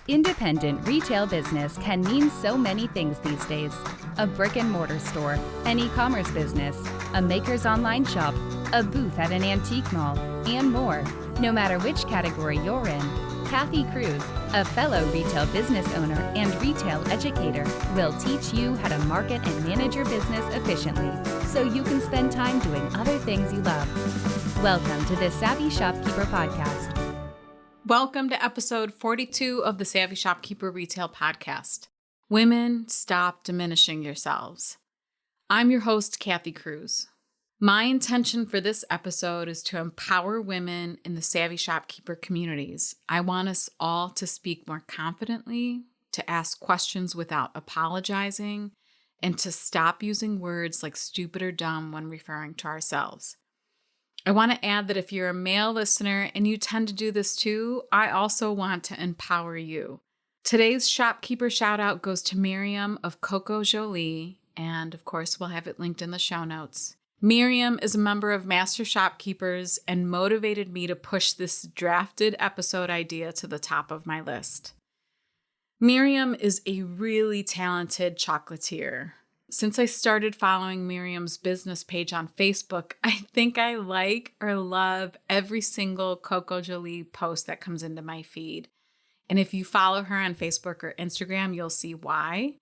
Independent retail business can mean so many things these days. A brick and mortar store, an e-commerce business, a maker's online shop, a booth at an antique mall, and more. No matter which category you're in, Kathy Cruz, a fellow retail business owner and retail educator, will teach you how to market and manage your business efficiently so you can spend time doing other things you love. Welcome to the Savvy Shopkeeper Podcast. Welcome to episode 42 of the Savvy Shopkeeper Retail Podcast. Women, stop diminishing yourselves. I'm your host, Kathy Cruz. My intention for this episode is to empower women in the Savvy Shopkeeper communities. I want us all to speak more confidently, to ask questions without apologizing, and to stop using words like stupid or dumb when referring to ourselves. I want to add that if you're a male listener and you tend to do this too, I also want to empower you. Today's shopkeeper shout out goes to Miriam of Coco Jolie, and of course we'll have it linked in the show notes. Miriam is a member of Master Shopkeepers and motivated me to push this drafted episode idea to the top of my list. Miriam is a really talented chocolatier. Since I started following Miriam's business page on Facebook, I think I like or love every single Coco Jolie post that comes into my feed. And if you follow her on Facebook or Instagram, you'll see why.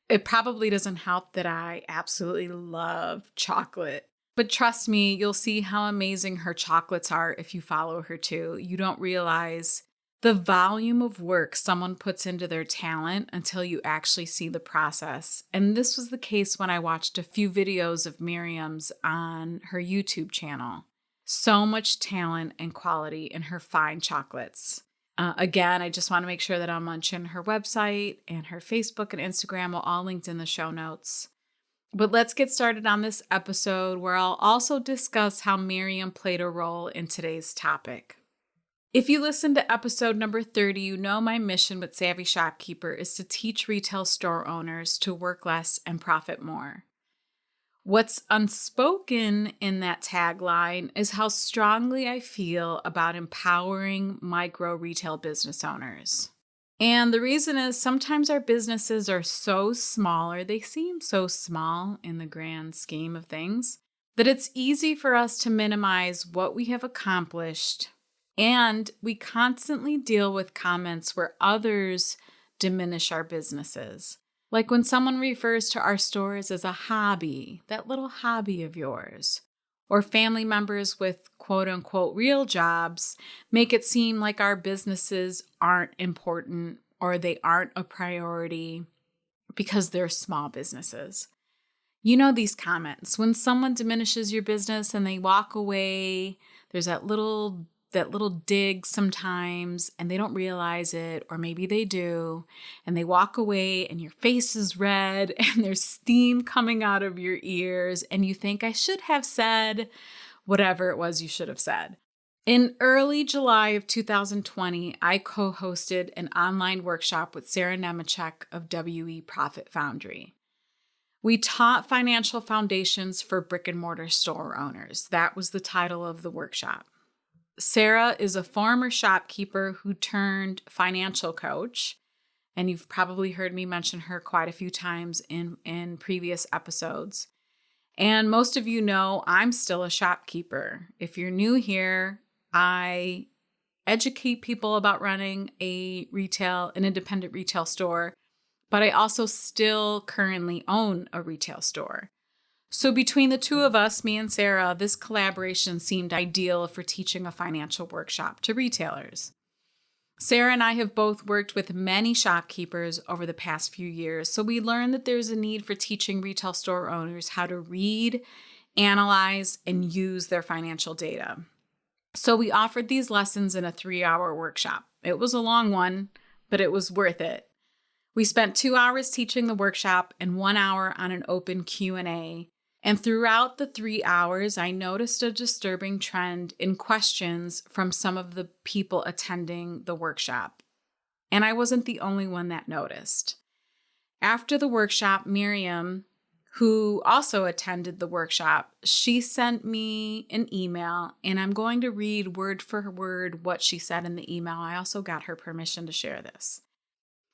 It probably doesn't help that I absolutely love chocolate. But trust me, you'll see how amazing her chocolates are if you follow her too. You don't realize the volume of work someone puts into their talent until you actually see the process. And this was the case when I watched a few videos of Miriam's on her YouTube channel. So much talent and quality in her fine chocolates. Again, I just want to make sure that I'll mention her website and her Facebook and Instagram are all linked in the show notes. But let's get started on this episode where I'll also discuss how Miriam played a role in today's topic. If you listened to episode number 30, you know my mission with Savvy Shopkeeper is to teach retail store owners to work less and profit more. What's unspoken in that tagline is how strongly I feel about empowering micro retail business owners. And the reason is sometimes our businesses are so small, or they seem so small in the grand scheme of things, that it's easy for us to minimize what we have accomplished. And we constantly deal with comments where others diminish our businesses. Like when someone refers to our stores as a hobby, that little hobby of yours. Or family members with quote unquote real jobs make it seem like our businesses aren't important or they aren't a priority because they're small businesses. You know these comments. When someone diminishes your business and they walk away, there's that little dig sometimes and they don't realize it, or maybe they do, and they walk away and your face is red and there's steam coming out of your ears and you think I should have said whatever it was you should have said. In early July of 2020, I co-hosted an online workshop with Sarah Nemechek of WE Profit Foundry. We taught financial foundations for brick and mortar store owners. That was the title of the workshop. Sarah is a former shopkeeper who turned financial coach, and you've probably heard me mention her quite a few times in previous episodes. And most of you know I'm still a shopkeeper. If you're new here, I educate people about running an independent retail store, but I also still currently own a retail store. So between the two of us, me and Sarah, this collaboration seemed ideal for teaching a financial workshop to retailers. Sarah and I have both worked with many shopkeepers over the past few years, so we learned that there's a need for teaching retail store owners how to read, analyze, and use their financial data. So we offered these lessons in a 3-hour workshop. It was a long one, but it was worth it. We spent 2 hours teaching the workshop and 1 hour on an open Q&A. And throughout the 3 hours, I noticed a disturbing trend in questions from some of the people attending the workshop. And I wasn't the only one that noticed. After the workshop, Miriam, who also attended the workshop, she sent me an email, and I'm going to read word for word what she said in the email. I also got her permission to share this.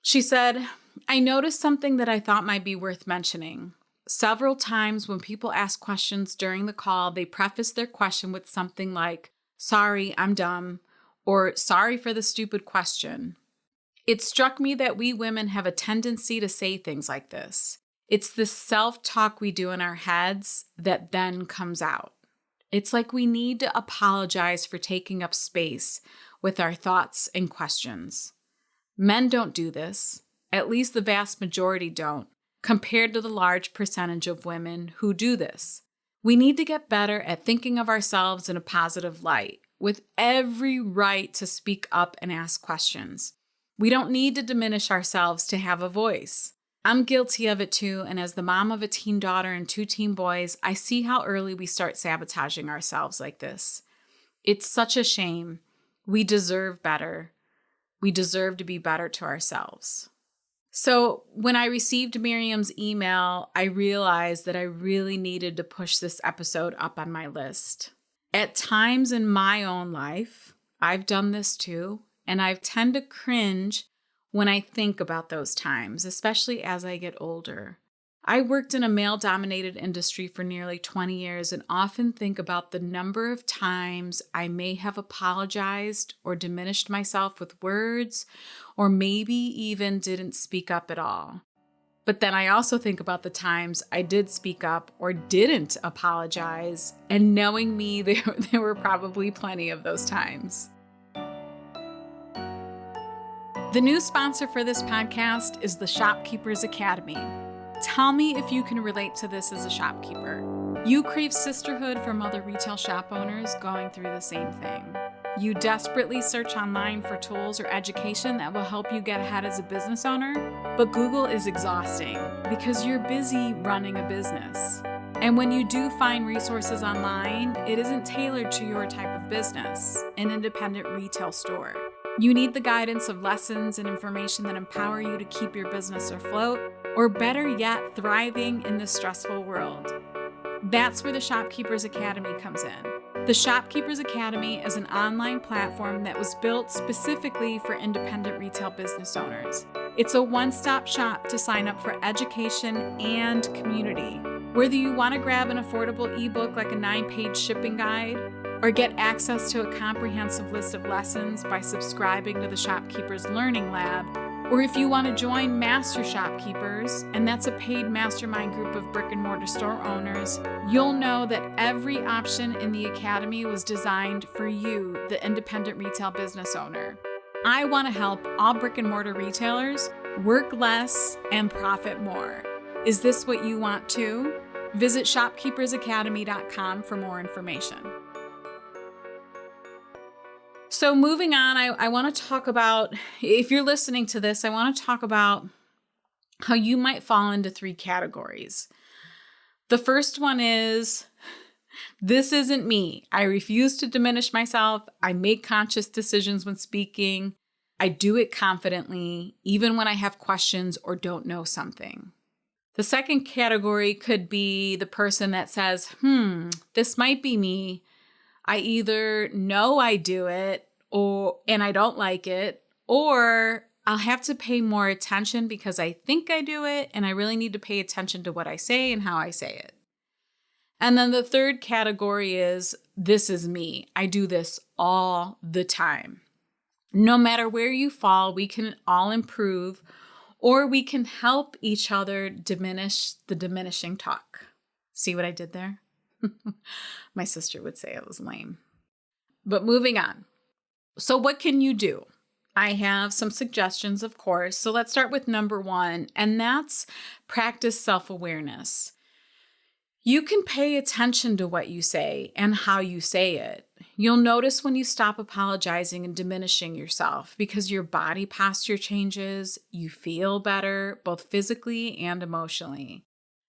She said, I noticed something that I thought might be worth mentioning. Several times when people ask questions during the call, they preface their question with something like, sorry, I'm dumb, or sorry for the stupid question. It struck me that we women have a tendency to say things like this. It's the self-talk we do in our heads that then comes out. It's like we need to apologize for taking up space with our thoughts and questions. Men don't do this, at least the vast majority don't, compared to the large percentage of women who do this. We need to get better at thinking of ourselves in a positive light, with every right to speak up and ask questions. We don't need to diminish ourselves to have a voice. I'm guilty of it too, and as the mom of a teen daughter and 2 teen boys, I see how early we start sabotaging ourselves like this. It's such a shame. We deserve better. We deserve to be better to ourselves. So when I received Miriam's email, I realized that I really needed to push this episode up on my list. At times in my own life, I've done this too, and I tend to cringe when I think about those times, especially as I get older. I worked in a male-dominated industry for nearly 20 years and often think about the number of times I may have apologized or diminished myself with words, or maybe even didn't speak up at all. But then I also think about the times I did speak up or didn't apologize, and knowing me, there were probably plenty of those times. The new sponsor for this podcast is the Shopkeepers Academy. Tell me if you can relate to this as a shopkeeper. You crave sisterhood from other retail shop owners going through the same thing. You desperately search online for tools or education that will help you get ahead as a business owner, but Google is exhausting because you're busy running a business. And when you do find resources online, it isn't tailored to your type of business, an independent retail store. You need the guidance of lessons and information that empower you to keep your business afloat, or better yet, thriving in this stressful world. That's where the Shopkeepers Academy comes in. The Shopkeepers Academy is an online platform that was built specifically for independent retail business owners. It's a one-stop shop to sign up for education and community. Whether you want to grab an affordable ebook like a 9-page shipping guide, or get access to a comprehensive list of lessons by subscribing to the Shopkeepers Learning Lab, or if you want to join Master Shopkeepers, and that's a paid mastermind group of brick and mortar store owners, you'll know that every option in the Academy was designed for you, the independent retail business owner. I want to help all brick and mortar retailers work less and profit more. Is this what you want too? Visit shopkeepersacademy.com for more information. So moving on, I want to talk about, if you're listening to this, I want to talk about how you might fall into 3 categories. The first one is, this isn't me. I refuse to diminish myself. I make conscious decisions when speaking. I do it confidently, even when I have questions or don't know something. The second category could be the person that says, this might be me. I either know I do it and I don't like it, or I'll have to pay more attention because I think I do it and I really need to pay attention to what I say and how I say it. And then the third category is, this is me. I do this all the time. No matter where you fall, we can all improve, or we can help each other diminish the diminishing talk. See what I did there? My sister would say it was lame. But moving on. So what can you do? I have some suggestions, of course. So let's start with number 1, and that's practice self-awareness. You can pay attention to what you say and how you say it. You'll notice when you stop apologizing and diminishing yourself because your body posture changes, you feel better, both physically and emotionally.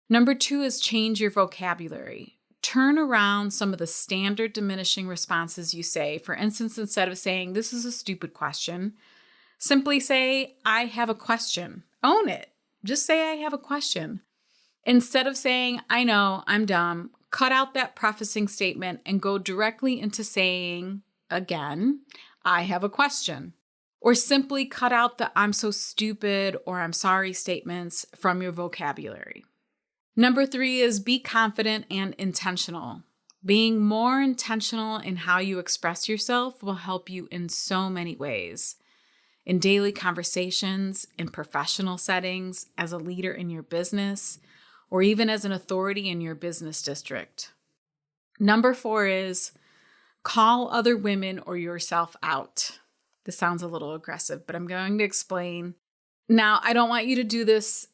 Number 2 is change your vocabulary. Turn around some of the standard diminishing responses you say. For instance, instead of saying, this is a stupid question, simply say, I have a question. Own it. Just say, I have a question. Instead of saying, I know, I'm dumb, cut out that prefacing statement and go directly into saying, again, I have a question. Or simply cut out the "I'm so stupid" or "I'm sorry" statements from your vocabulary. Number 3 is be confident and intentional. Being more intentional in how you express yourself will help you in so many ways. In daily conversations, in professional settings, as a leader in your business, or even as an authority in your business district. Number 4 is call other women or yourself out. This sounds a little aggressive, but I'm going to explain. Now, I don't want you to do this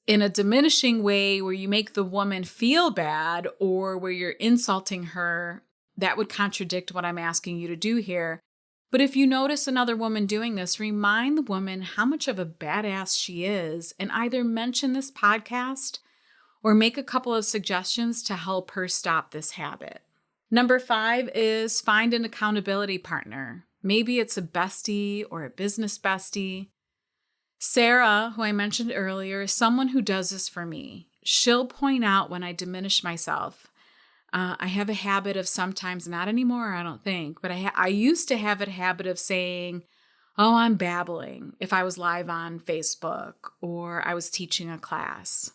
in a diminishing way where you make the woman feel bad or where you're insulting her. That would contradict what I'm asking you to do here. But if you notice another woman doing this, remind the woman how much of a badass she is and either mention this podcast or make a couple of suggestions to help her stop this habit. Number 5 is find an accountability partner. Maybe it's a bestie or a business bestie. Sarah, who I mentioned earlier, is someone who does this for me. She'll point out when I diminish myself. I have a habit of sometimes, not anymore, I don't think, but I used to have a habit of saying, "Oh, I'm babbling," if I was live on Facebook or I was teaching a class.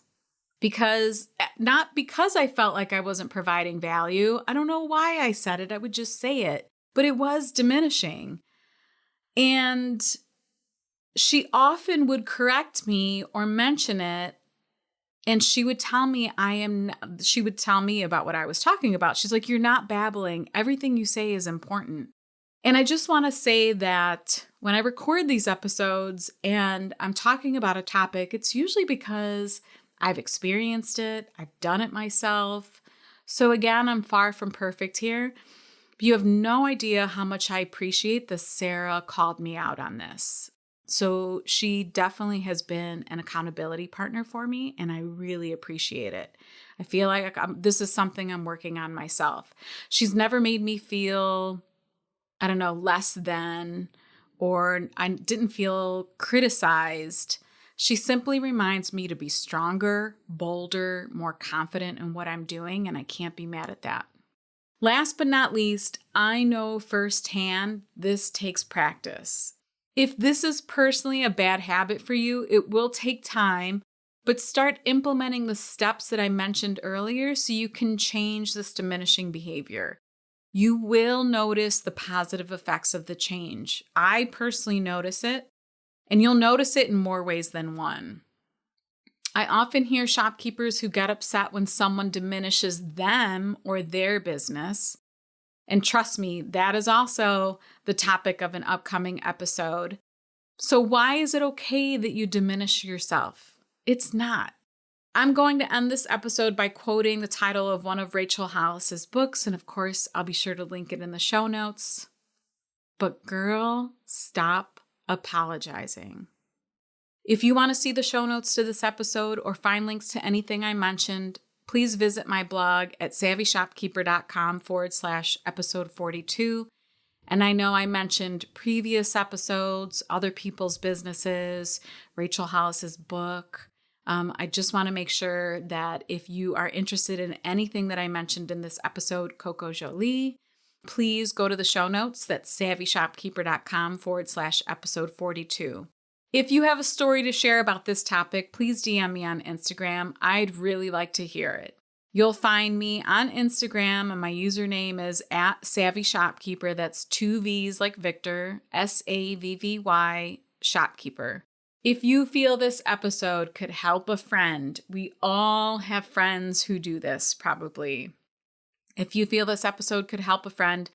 Not because I felt like I wasn't providing value. I don't know why I said it. I would just say it, but it was diminishing. And she often would correct me or mention it, and she would tell me about what I was talking about. She's like, "You're not babbling. Everything you say is important." And I just want to say that when I record these episodes and I'm talking about a topic, it's usually because I've experienced it. I've done it myself. So again, I'm far from perfect here. But you have no idea how much I appreciate that Sarah called me out on this. So she definitely has been an accountability partner for me, and I really appreciate it. I feel like this is something I'm working on myself. She's never made me feel, less than, or I didn't feel criticized. She simply reminds me to be stronger, bolder, more confident in what I'm doing, and I can't be mad at that. Last but not least, I know firsthand this takes practice. If this is personally a bad habit for you, it will take time, but start implementing the steps that I mentioned earlier so you can change this diminishing behavior. You will notice the positive effects of the change. I personally notice it, and you'll notice it in more ways than one. I often hear shopkeepers who get upset when someone diminishes them or their business. And trust me, that is also the topic of an upcoming episode. So why is it okay that you diminish yourself? It's not. I'm going to end this episode by quoting the title of one of Rachel Hollis's books, and of course, I'll be sure to link it in the show notes. But girl, stop apologizing. If you want to see the show notes to this episode or find links to anything I mentioned, please visit my blog at savvyshopkeeper.com/episode 42. And I know I mentioned previous episodes, other people's businesses, Rachel Hollis's book. I just want to make sure that if you are interested in anything that I mentioned in this episode, Coco Jolie, please go to the show notes. That's savvyshopkeeper.com/episode 42. If you have a story to share about this topic, please DM me on Instagram. I'd really like to hear it. You'll find me on Instagram, and my username is @SavvyShopkeeper. That's 2 V's like Victor, SAVVY Shopkeeper. If you feel this episode could help a friend, we all have friends who do this probably. If you feel this episode could help a friend,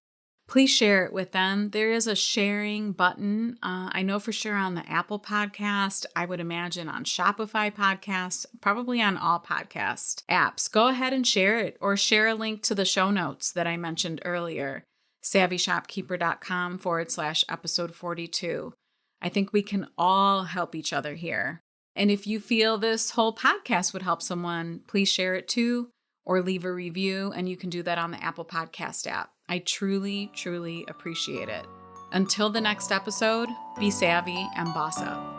please share it with them. There is a sharing button. I know for sure on the Apple podcast, I would imagine on Shopify podcasts, probably on all podcast apps. Go ahead and share it, or share a link to the show notes that I mentioned earlier, savvyshopkeeper.com/episode 42. I think we can all help each other here. And if you feel this whole podcast would help someone, please share it too, or leave a review, and you can do that on the Apple Podcast app. I truly, truly appreciate it. Until the next episode, be savvy and boss up.